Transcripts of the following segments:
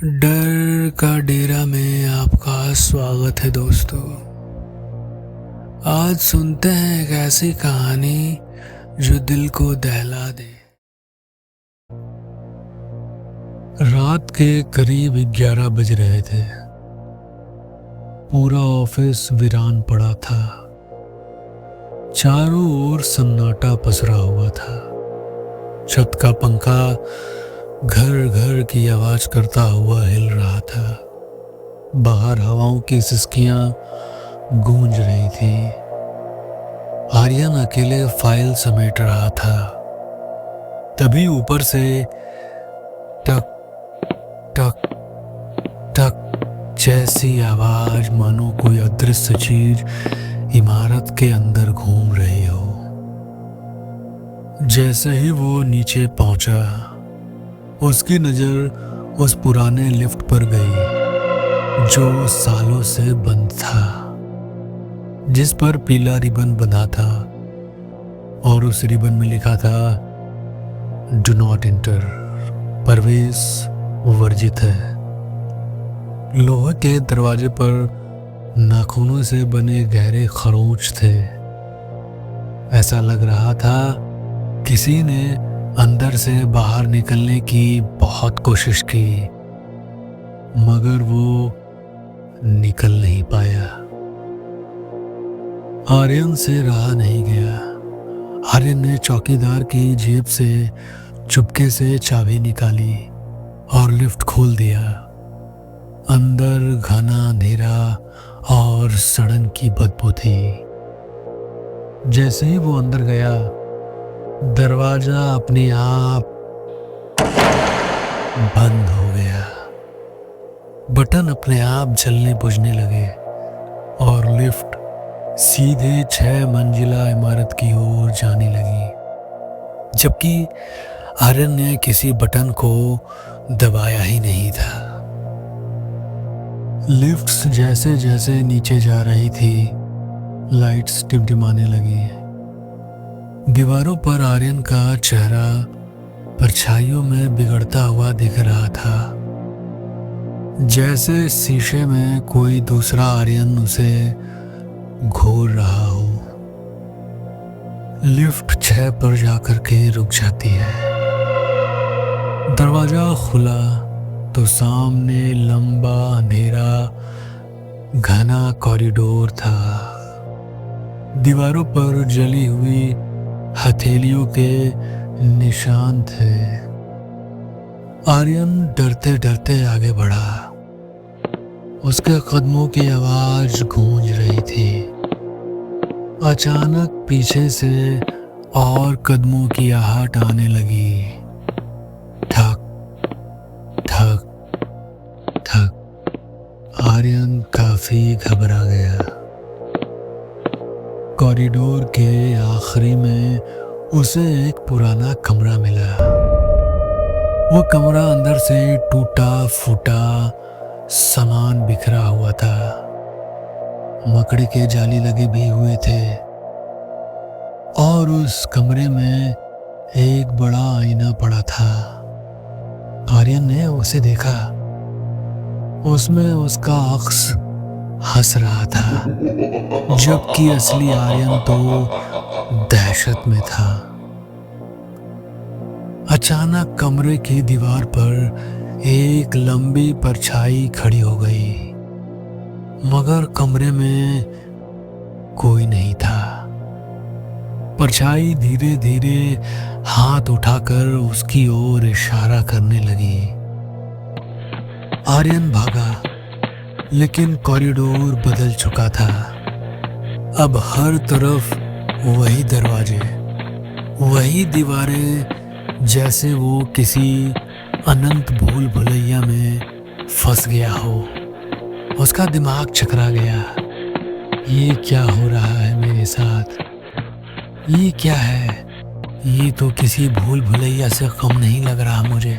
डर का डेरा में आपका स्वागत है दोस्तों। आज सुनते हैं एक ऐसी कहानी जो दिल को दहला दे। रात के करीब 11 बज रहे थे। पूरा ऑफिस वीरान पड़ा था। चारों ओर सन्नाटा पसरा हुआ था। छत का पंखा घर घर की आवाज करता हुआ हिल रहा था। बाहर हवाओं की सिसकियां गूंज रही थी। आर्यन अकेले फाइल समेट रहा था। तभी ऊपर से टक टक टक जैसी आवाज, मानो कोई अदृश्य चीज इमारत के अंदर घूम रही हो। जैसे ही वो नीचे पहुंचा, उसकी नजर उस पुराने लिफ्ट पर गई जो सालों से बंद था, जिस पर पीला रिबन बंधा था और उस रिबन में लिखा था डू नॉट एंटर, प्रवेश वर्जित है। लोहे के दरवाजे पर नाखूनों से बने गहरे खरोंच थे। ऐसा लग रहा था किसी ने अंदर से बाहर निकलने की बहुत कोशिश की, मगर वो निकल नहीं पाया। आर्यन से रहा नहीं गया। आर्यन ने चौकीदार की जेब से चुपके से चाबी निकाली और लिफ्ट खोल दिया। अंदर घना अंधेरा और सड़न की बदबू थी। जैसे ही वो अंदर गया, दरवाजा अपने आप बंद हो गया। बटन अपने आप जलने बुझने लगे और लिफ्ट सीधे 6 मंजिला इमारत की ओर जाने लगी, जबकि आर्यन ने किसी बटन को दबाया ही नहीं था। लिफ्ट जैसे जैसे नीचे जा रही थी, लाइट्स टिमटिमाने लगी। दीवारों पर आर्यन का चेहरा परछाइयों में बिगड़ता हुआ दिख रहा था, जैसे शीशे में कोई दूसरा आर्यन उसे घूर रहा हो। लिफ्ट 6 पर जाकर के रुक जाती है। दरवाजा खुला तो सामने लंबा अंधेरा घना कॉरिडोर था। दीवारों पर जली हुई हथेलियों के निशान थे। आर्यन डरते डरते आगे बढ़ा। उसके कदमों की आवाज गूंज रही थी। अचानक पीछे से और कदमों की आहट आने लगी। ठक ठक ठक। आर्यन काफी घबरा गया। कॉरिडोर के आखिरी में उसे एक पुराना कमरा मिला। वो कमरा अंदर से टूटा फूटा, सामान बिखरा हुआ था। मकड़ी के जाली लगे भी हुए थे और उस कमरे में एक बड़ा आईना पड़ा था। आर्यन ने उसे देखा। उसमें उसका अक्स हंस रहा था, जबकि असली आर्यन तो दहशत में था। अचानक कमरे की दीवार पर एक लंबी परछाई खड़ी हो गई, मगर कमरे में कोई नहीं था। परछाई धीरे धीरे हाथ उठाकर उसकी ओर इशारा करने लगी। आर्यन भागा, लेकिन कॉरिडोर बदल चुका था। अब हर तरफ वही दरवाजे, वही दीवारें, जैसे वो किसी अनंत भूल भुलैया में फंस गया हो। उसका दिमाग चकरा गया। ये क्या हो रहा है मेरे साथ? ये क्या है? ये तो किसी भूल भुलैया से कम नहीं लग रहा मुझे।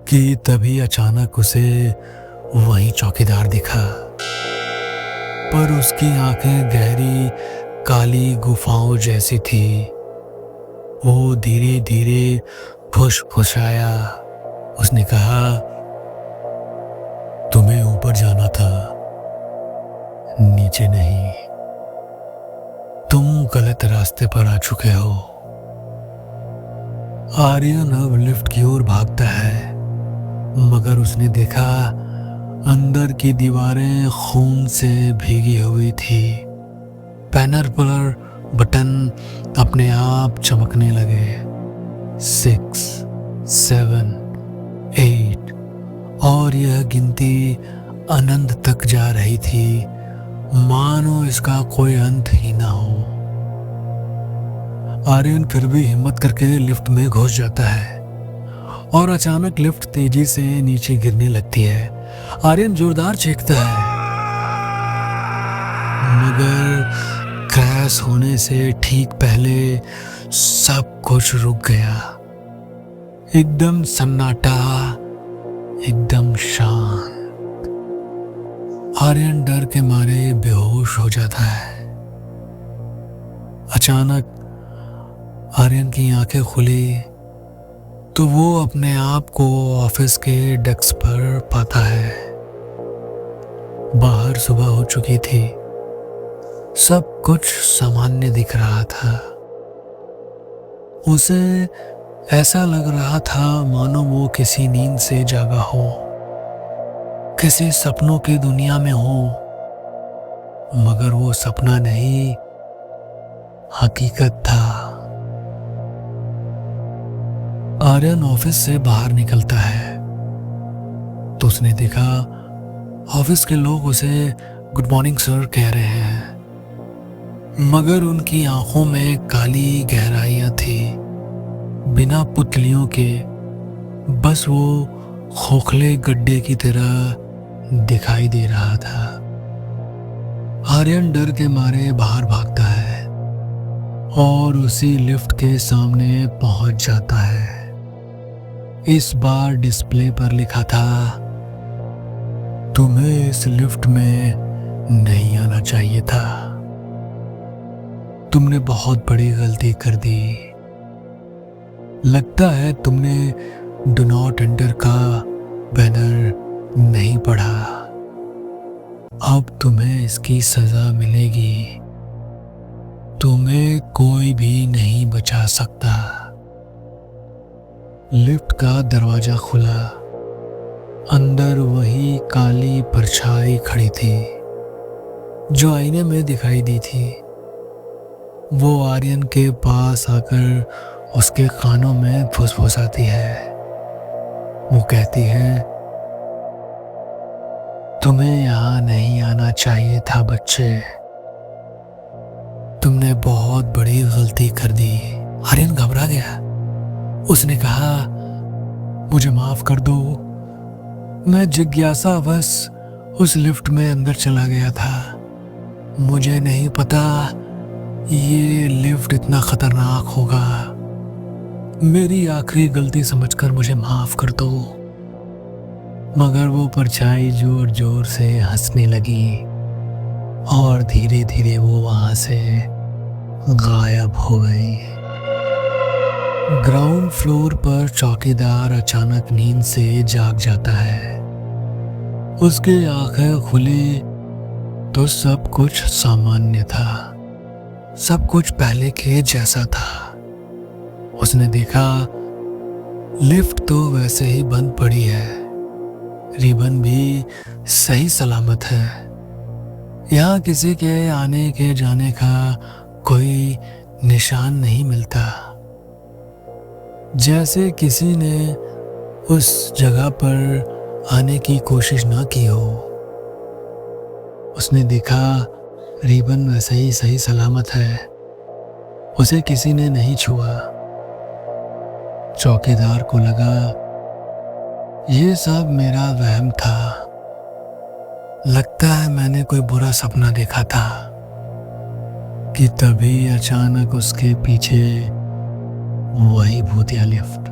कि तभी अचानक उसे वही चौकीदार दिखा, पर उसकी आंखें गहरी काली गुफाओं जैसी थी। वो धीरे धीरे फुसफुसाया, उसने कहा, तुम्हें ऊपर जाना था, नीचे नहीं। तुम गलत रास्ते पर आ चुके हो। आर्यन अब लिफ्ट की ओर भागता है, मगर उसने देखा अंदर की दीवारें खून से भीगी हुई थी। पैनल पर बटन अपने आप चमकने लगे। 6, 7, 8 और यह गिनती अनंत तक जा रही थी, मानो इसका कोई अंत ही ना हो। आर्यन फिर भी हिम्मत करके लिफ्ट में घुस जाता है और अचानक लिफ्ट तेजी से नीचे गिरने लगती है। आर्यन जोरदार चीखता है, मगर क्रैश होने से ठीक पहले सब कुछ रुक गया। एकदम सन्नाटा, एकदम शांत। आर्यन डर के मारे बेहोश हो जाता है। अचानक आर्यन की आंखें खुली तो वो अपने आप को ऑफिस के डेस्क पर पाता है। बाहर सुबह हो चुकी थी, सब कुछ सामान्य दिख रहा था। उसे ऐसा लग रहा था मानो वो किसी नींद से जागा हो, किसी सपनों की दुनिया में हो, मगर वो सपना नहीं, हकीकत था। आर्यन ऑफिस से बाहर निकलता है तो उसने देखा ऑफिस के लोग उसे गुड मॉर्निंग सर कह रहे हैं, मगर उनकी आंखों में काली गहराइयां थी, बिना पुतलियों के। बस वो खोखले गड्ढे की तरह दिखाई दे रहा था। आर्यन डर के मारे बाहर भागता है और उसी लिफ्ट के सामने पहुंच जाता है। इस बार डिस्प्ले पर लिखा था, तुम्हें इस लिफ्ट में नहीं आना चाहिए था, तुमने बहुत बड़ी गलती कर दी। लगता है तुमने डू नॉट एंटर का बैनर नहीं पढ़ा। अब तुम्हें इसकी सजा मिलेगी। तुम्हें कोई भी नहीं बचा सकता। लिफ्ट का दरवाजा खुला। अंदर वही काली परछाई खड़ी थी जो आईने में दिखाई दी थी। वो आर्यन के पास आकर उसके कानों में फुसफुसाती है। वो कहती है, तुम्हें यहाँ नहीं आना चाहिए था बच्चे, तुमने बहुत बड़ी गलती कर दी। आर्यन घबरा गया। उसने कहा, मुझे माफ कर दो, मैं जिज्ञासावश उस लिफ्ट में अंदर चला गया था। मुझे नहीं पता ये लिफ्ट इतना खतरनाक होगा। मेरी आखिरी गलती समझकर मुझे माफ कर दो। मगर वो परछाई जोर जोर से हंसने लगी और धीरे धीरे वो वहां से गायब हो गई। ग्राउंड फ्लोर पर चौकीदार अचानक नींद से जाग जाता है। उसकी आंखें खुली तो सब कुछ सामान्य था, सब कुछ पहले के जैसा था। उसने देखा लिफ्ट तो वैसे ही बंद पड़ी है, रिबन भी सही सलामत है। यहाँ किसी के आने के जाने का कोई निशान नहीं मिलता, जैसे किसी ने उस जगह पर आने की कोशिश ना की हो। उसने देखा रिबन वैसे ही सही सलामत है, उसे किसी ने नहीं छुआ। चौकीदार को लगा ये सब मेरा वहम था, लगता है मैंने कोई बुरा सपना देखा था। कि तभी अचानक उसके पीछे वही भूतिया लिफ्ट।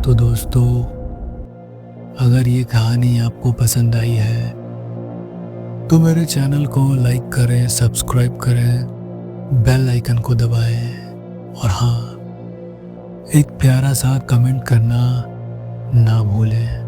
तो दोस्तों, अगर ये कहानी आपको पसंद आई है तो मेरे चैनल को लाइक करें, सब्सक्राइब करें, बेल आइकन को दबाएं और हाँ, एक प्यारा सा कमेंट करना ना भूलें।